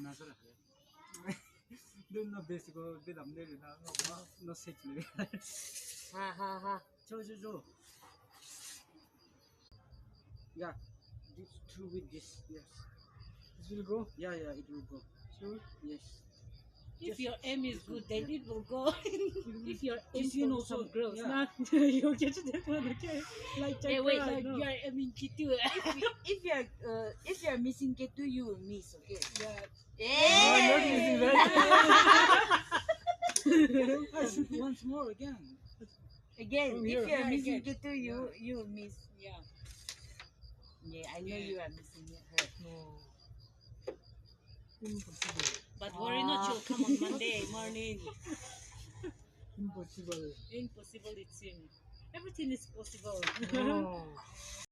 nasıl? Don't basic bir dam değil na no seçili. Ha. Cho. Yeah, this through with this. Yes. This will go. Yeah, it will go. Sure. Yes. If your aim is good, then it will go. If your aim This one for also, some girls, yeah. not you'll get to that one, okay? Like Hey, wait, like no. you are aiming K2. If you are missing K2, you will miss. Okay. Yeah. No, not Yay! missing, right? I shoot once more again. Again, From if here, you are yeah, missing again. K2, you will miss. Yeah. Yeah, I know Yeah. you are missing her. No. Impossible. But worry not, you'll come on Monday morning. Impossible. Impossible it seems. Everything is possible. No.